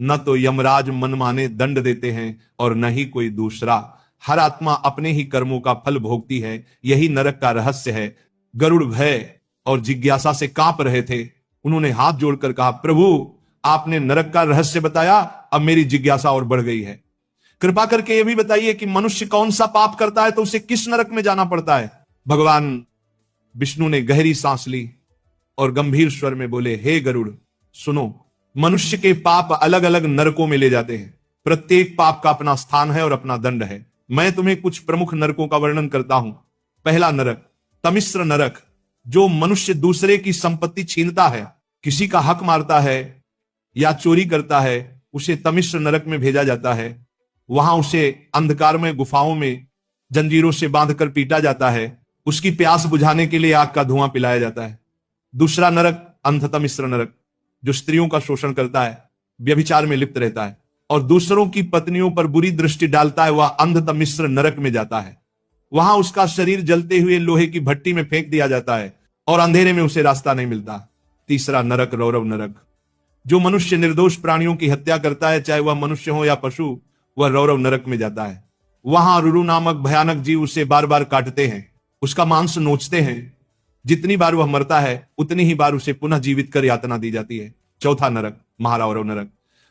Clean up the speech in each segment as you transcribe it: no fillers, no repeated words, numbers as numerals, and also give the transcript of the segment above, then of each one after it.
न तो यमराज मनमाने दंड देते हैं और न ही कोई दूसरा। हर आत्मा अपने ही कर्मों का फल भोगती है। यही नरक का रहस्य है। गरुड़ भय और जिज्ञासा से कांप रहे थे। उन्होंने हाथ जोड़कर कहा, प्रभु आपने नरक का रहस्य बताया, अब मेरी जिज्ञासा और बढ़ गई है। कृपा करके यह भी बताइए कि मनुष्य कौन सा पाप करता है तो उसे किस नरक में जाना पड़ता है। भगवान विष्णु ने गहरी सांस ली और गंभीर स्वर में बोले, हे गरुड़ सुनो, मनुष्य के पाप अलग अलग नरकों में ले जाते हैं। प्रत्येक पाप का अपना स्थान है और अपना दंड है। मैं तुम्हें कुछ प्रमुख नरकों का वर्णन करता हूं। पहला नरक तमिश्र नरक, जो मनुष्य दूसरे की संपत्ति छीनता है, किसी का हक मारता है या चोरी करता है, उसे तमिश्र नरक में भेजा जाता है। वहां उसे अंधकार में गुफाओं में जंजीरों से बांधकर पीटा जाता है। उसकी प्यास बुझाने के लिए आग का धुआं पिलाया जाता है। दूसरा नरक अंधतमिश्र नरक, जो स्त्रियों का शोषण करता है, व्यभिचार में लिप्त रहता है और दूसरों की पत्नियों पर बुरी दृष्टि डालता है, वह अंधतमिश्र नरक में जाता है। वहां उसका शरीर जलते हुए लोहे की भट्टी में फेंक दिया जाता है और अंधेरे में उसे रास्ता नहीं मिलता। तीसरा नरक रौरव नरक, जो मनुष्य निर्दोष प्राणियों की हत्या करता है, चाहे वह मनुष्य हो या पशु, वह रौरव नरक में जाता है। वहां रुरु नामक भयानक जीव उसे बार बार काटते हैं, उसका मांस नोचते हैं। जितनी बार वह मरता है उतनी ही बार उसे पुनः जीवित कर यातना दी जाती है। चौथा नरक महारौरव नरक,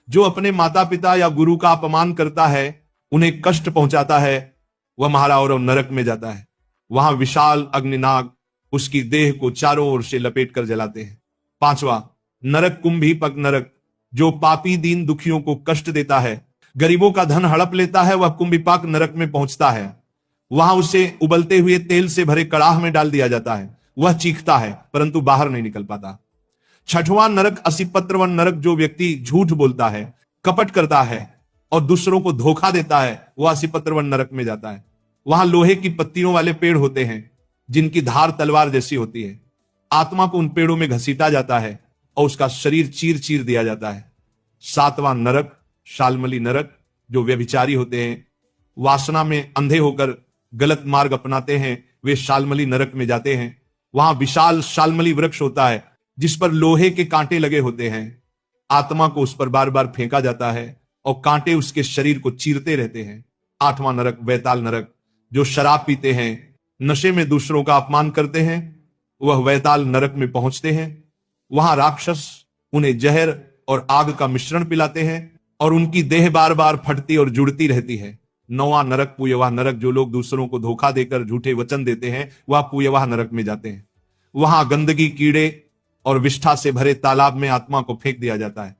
जो अपने माता पिता या गुरु का अपमान करता है, उन्हें कष्ट पहुंचाता है, वह महारौरव नरक में जाता है। वहां विशाल अग्निनाग उसकी देह को चारों ओर से लपेट कर जलाते हैं। पांचवा नरक कुंभीपक नरक, जो पापी दीन दुखियों को कष्ट देता है, गरीबों का धन हड़प लेता है, वह कुंभीपाक नरक में पहुंचता है। वहां उसे उबलते हुए तेल से भरे कड़ाह में डाल दिया जाता है। वह चीखता है परंतु बाहर नहीं निकल पाता। छठवां नरक असिपत्रवन नरक, जो व्यक्ति झूठ बोलता है, कपट करता है और दूसरों को धोखा देता है, वह असिपत्रवन नरक में जाता है। वहां लोहे की पत्तियों वाले पेड़ होते हैं जिनकी धार तलवार जैसी होती है। आत्मा को उन पेड़ों में घसीटा जाता है और उसका शरीर चीर चीर दिया जाता है। सातवां नरक शालमली नरक, जो व्यभिचारी होते हैं, वासना में अंधे होकर गलत मार्ग अपनाते हैं, वे शालमली नरक में जाते हैं। वहां विशाल शालमली वृक्ष होता है जिस पर लोहे के कांटे लगे होते हैं। आत्मा को उस पर बार बार फेंका जाता है और कांटे उसके शरीर को चीरते रहते हैं। आठवां नरक वैताल नरक, जो शराब पीते हैं, नशे में दूसरों का अपमान करते हैं, वह वैताल नरक में पहुंचते हैं। वहां राक्षस उन्हें जहर और आग का मिश्रण पिलाते हैं और उनकी देह बार बार फटती और जुड़ती रहती है। नौवां नरक पुयवाह नरक, जो लोग दूसरों को धोखा देकर झूठे वचन देते हैं, वह पुयवाह नरक में जाते हैं। वहां गंदगी, कीड़े और विष्ठा से भरे तालाब में आत्मा को फेंक दिया जाता है।